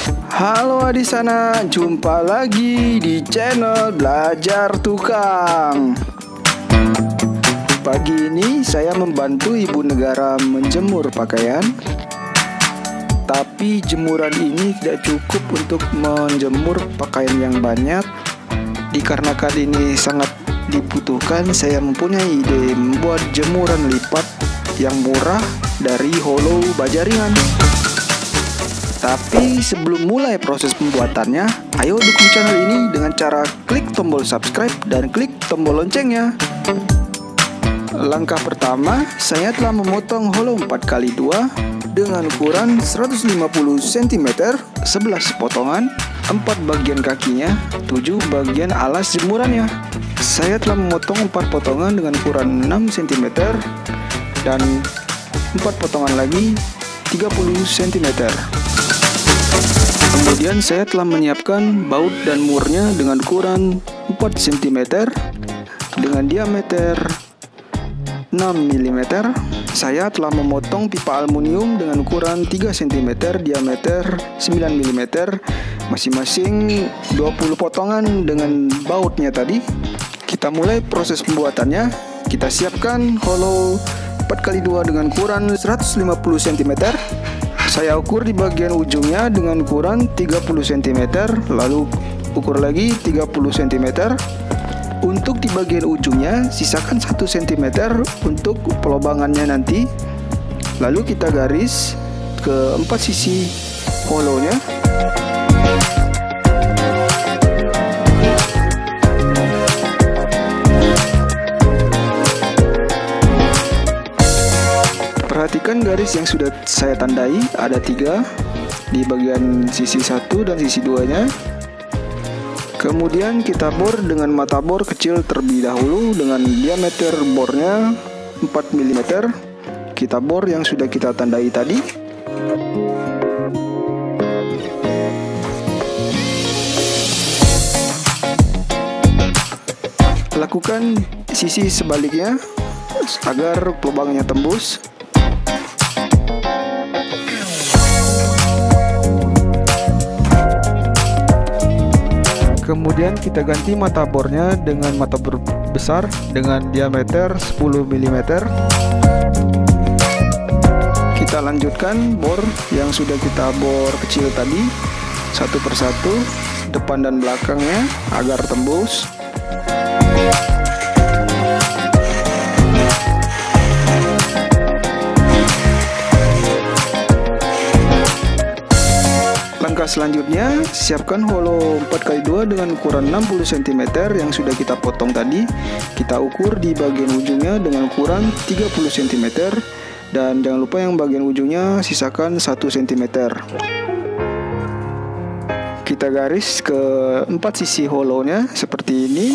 Halo adik sana, jumpa lagi di channel Belajar Tukang. Pagi ini saya membantu ibu negara menjemur pakaian. Tapi jemuran ini tidak cukup untuk menjemur pakaian yang banyak. Dikarenakan ini sangat dibutuhkan, saya mempunyai ide membuat jemuran lipat yang murah dari Holo baja ringan. Tapi sebelum mulai proses pembuatannya, ayo dukung channel ini dengan cara klik tombol subscribe dan klik tombol loncengnya. Langkah pertama, saya telah memotong Holo 4x2 dengan ukuran 150 cm, 11 potongan, 4 bagian kakinya, 7 bagian alas jemurannya. Saya telah memotong 4 potongan dengan ukuran 6 cm dan 4 potongan lagi 30 cm. Kemudian saya telah menyiapkan baut dan murnya dengan ukuran 4 cm dengan diameter 6 mm. Saya telah memotong pipa aluminium dengan ukuran 3 cm, diameter 9 mm, masing-masing 20 potongan dengan bautnya tadi. Kita mulai proses pembuatannya. Kita siapkan Holo 4x2 dengan ukuran 150 cm. Saya ukur di bagian ujungnya dengan ukuran 30 cm, lalu ukur lagi 30 cm. Untuk di bagian ujungnya sisakan 1 cm untuk pelobangannya nanti. Lalu kita garis ke 4 sisi holonya. Perhatikan garis yang sudah saya tandai, ada 3 di bagian sisi 1 dan sisi 2 nya. Kemudian kita bor dengan mata bor kecil terlebih dahulu dengan diameter bornya 4 mm. Kita bor yang sudah kita tandai tadi. Lakukan sisi sebaliknya agar pelubangnya tembus. Kemudian kita ganti mata bornya dengan mata bor besar dengan diameter 10 mm. Kita lanjutkan bor yang sudah kita bor kecil tadi satu persatu, depan dan belakangnya agar tembus. Langkah selanjutnya, siapkan Holo 4x2 dengan ukuran 60 cm yang sudah kita potong tadi. Kita ukur di bagian ujungnya dengan ukuran 30 cm. Dan jangan lupa yang bagian ujungnya sisakan 1 cm. Kita garis ke 4 sisi holonya seperti ini.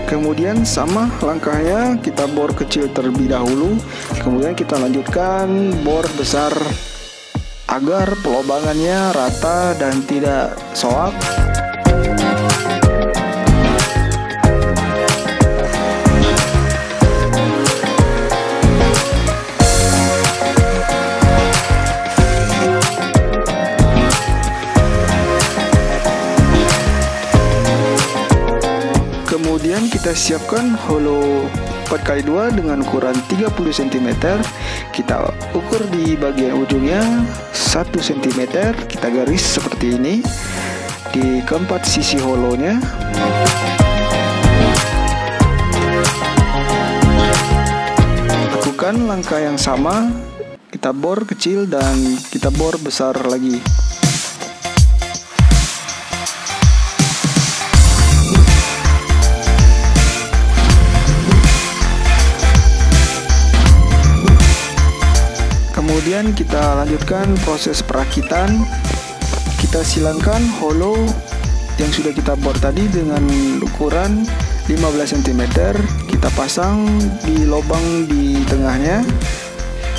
Kemudian sama langkahnya, kita bor kecil terlebih dahulu. Kemudian kita lanjutkan bor besar agar pelobangannya rata dan tidak soak. Kemudian kita siapkan Holo 4x2 dengan ukuran 30 cm. Kita ukur di bagian ujungnya 1 cm. Kita garis seperti ini di keempat sisi holonya. Lakukan langkah yang sama. Kita bor kecil dan kita bor besar lagi. Kemudian kita lanjutkan proses perakitan. Kita silangkan holo yang sudah kita bor tadi dengan ukuran 15 cm. Kita pasang di lubang di tengahnya.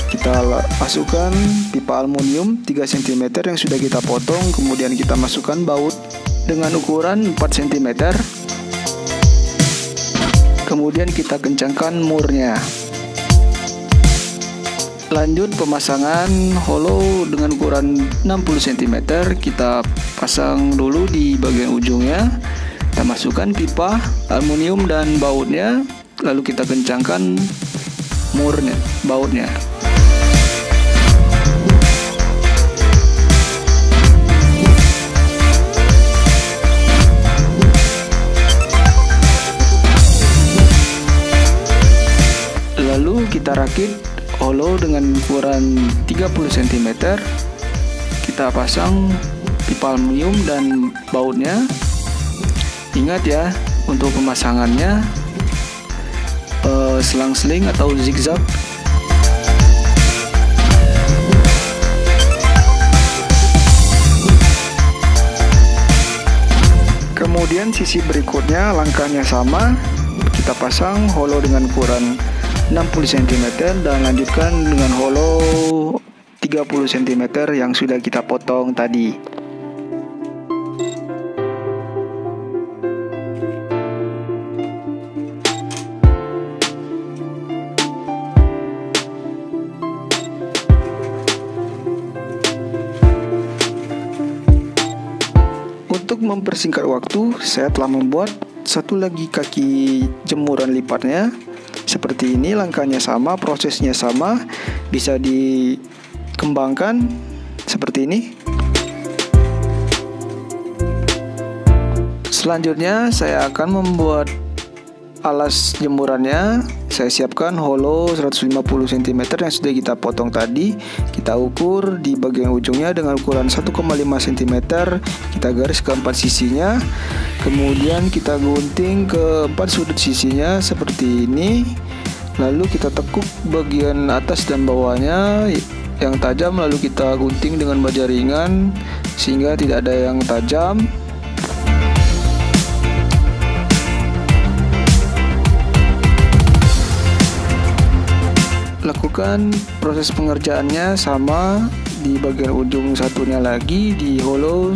Kita masukkan pipa aluminium 3 cm yang sudah kita potong. Kemudian kita masukkan baut dengan ukuran 4 cm. Kemudian kita kencangkan murnya. Lanjut pemasangan hollow dengan ukuran 60 cm. Kita pasang dulu di bagian ujungnya. Kita masukkan pipa aluminium dan bautnya, lalu kita kencangkan murnya, bautnya. Lalu kita rakit hollow dengan ukuran 30 cm. Kita pasang pipa aluminium dan bautnya. Ingat ya, untuk pemasangannya selang-seling atau zigzag. Kemudian sisi berikutnya langkahnya sama. Kita pasang hollow dengan ukuran 60 cm dan lanjutkan dengan hollow 30 cm yang sudah kita potong tadi. Untuk mempersingkat waktu, saya telah membuat satu lagi kaki jemuran lipatnya. Seperti ini, langkahnya sama, prosesnya sama, bisa dikembangkan seperti ini. Selanjutnya saya akan membuat alas jemurannya. Saya siapkan hollow 150 cm yang sudah kita potong tadi. Kita ukur di bagian ujungnya dengan ukuran 1,5 cm. Kita garis ke 4 sisinya. Kemudian kita gunting ke 4 sudut sisinya seperti ini. Lalu kita tekuk bagian atas dan bawahnya yang tajam, lalu kita gunting dengan baja ringan sehingga tidak ada yang tajam. Lakukan proses pengerjaannya sama di bagian ujung satunya lagi di hollow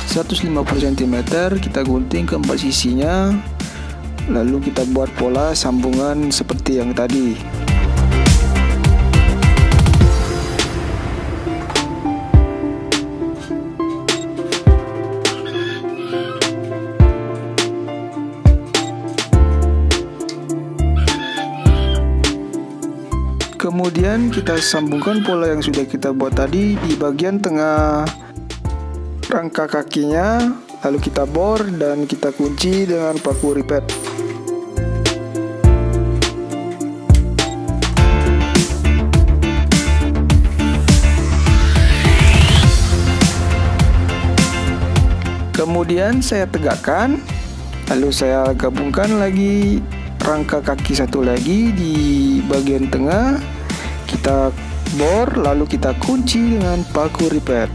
150 cm. Kita gunting ke 4 sisinya, lalu kita buat pola sambungan seperti yang tadi. Kemudian kita sambungkan pola yang sudah kita buat tadi di bagian tengah rangka kakinya, lalu kita bor dan kita kunci dengan paku ripet. Kemudian saya tegakkan, lalu saya gabungkan lagi rangka kaki satu lagi di bagian tengah. Kita bor, lalu kita kunci dengan paku ripet.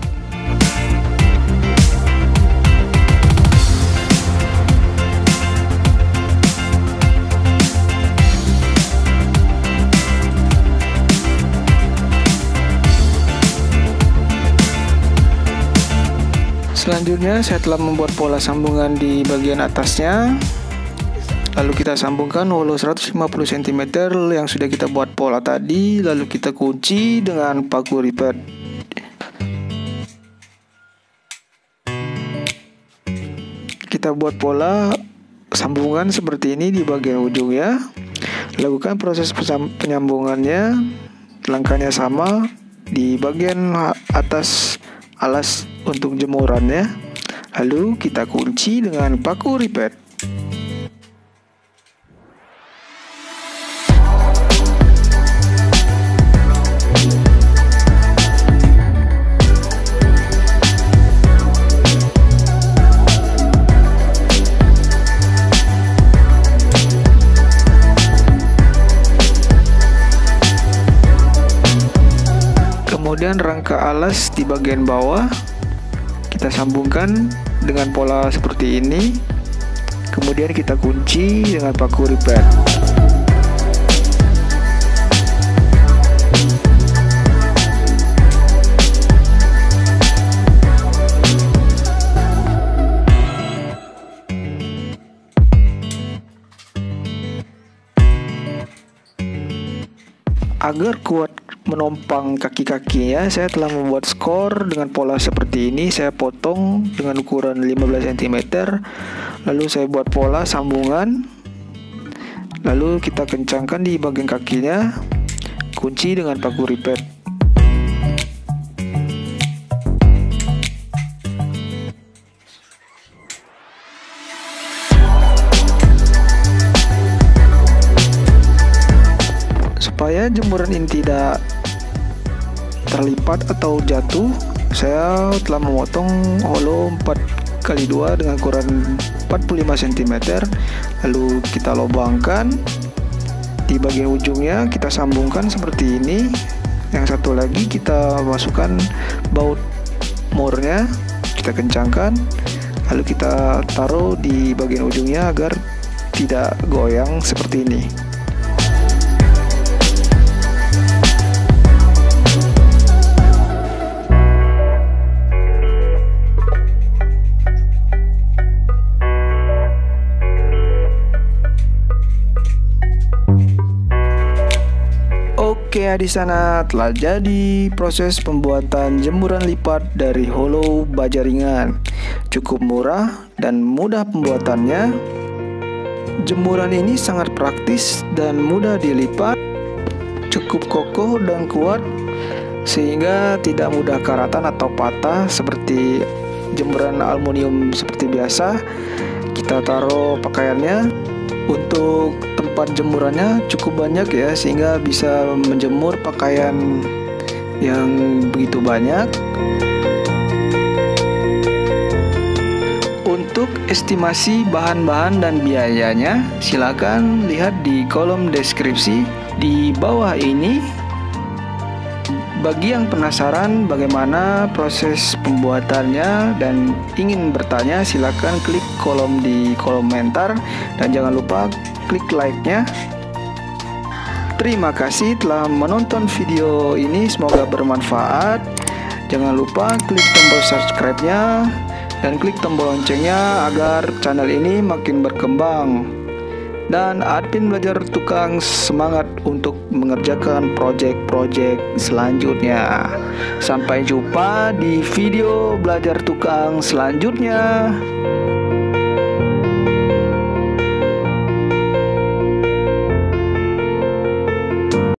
Selanjutnya saya telah membuat pola sambungan di bagian atasnya. Lalu kita sambungkan hollow 150 cm yang sudah kita buat pola tadi, lalu kita kunci dengan paku ripet. Kita buat pola sambungan seperti ini di bagian ujungnya. Lakukan proses penyambungannya, langkahnya sama di bagian atas alas untuk jemurannya. Lalu kita kunci dengan paku ripet. Kemudian rangka alas di bagian bawah kita sambungkan dengan pola seperti ini. Kemudian kita kunci dengan paku ripet. Agar kuat menompang kaki-kakinya, saya telah membuat skor dengan pola seperti ini. Saya potong dengan ukuran 15 cm, lalu saya buat pola sambungan, lalu kita kencangkan di bagian kakinya, kunci dengan paku ripet. Supaya jemuran ini tidak terlipat atau jatuh, saya telah memotong holo 4x2 dengan ukuran 45 cm, lalu kita lubangkan di bagian ujungnya, kita sambungkan seperti ini. Yang satu lagi kita masukkan baut murnya, kita kencangkan, lalu kita taruh di bagian ujungnya agar tidak goyang seperti ini. Oke, di sana telah jadi proses pembuatan jemuran lipat dari holo baja ringan. Cukup murah dan mudah pembuatannya. Jemuran ini sangat praktis dan mudah dilipat, cukup kokoh dan kuat sehingga tidak mudah karatan atau patah seperti jemuran aluminium seperti biasa. Kita taruh pakaiannya. Untuk tempat jemurannya cukup banyak ya, sehingga bisa menjemur pakaian yang begitu banyak. Untuk estimasi bahan-bahan dan biayanya, silakan lihat di kolom deskripsi di bawah ini. Bagi yang penasaran bagaimana proses pembuatannya dan ingin bertanya, silakan klik di kolom komentar dan jangan lupa klik like-nya. Terima kasih telah menonton video ini, semoga bermanfaat. Jangan lupa klik tombol subscribe-nya dan klik tombol loncengnya agar channel ini makin berkembang. Dan admin belajar tukang semangat untuk mengerjakan project-project selanjutnya. Sampai jumpa di video belajar tukang selanjutnya.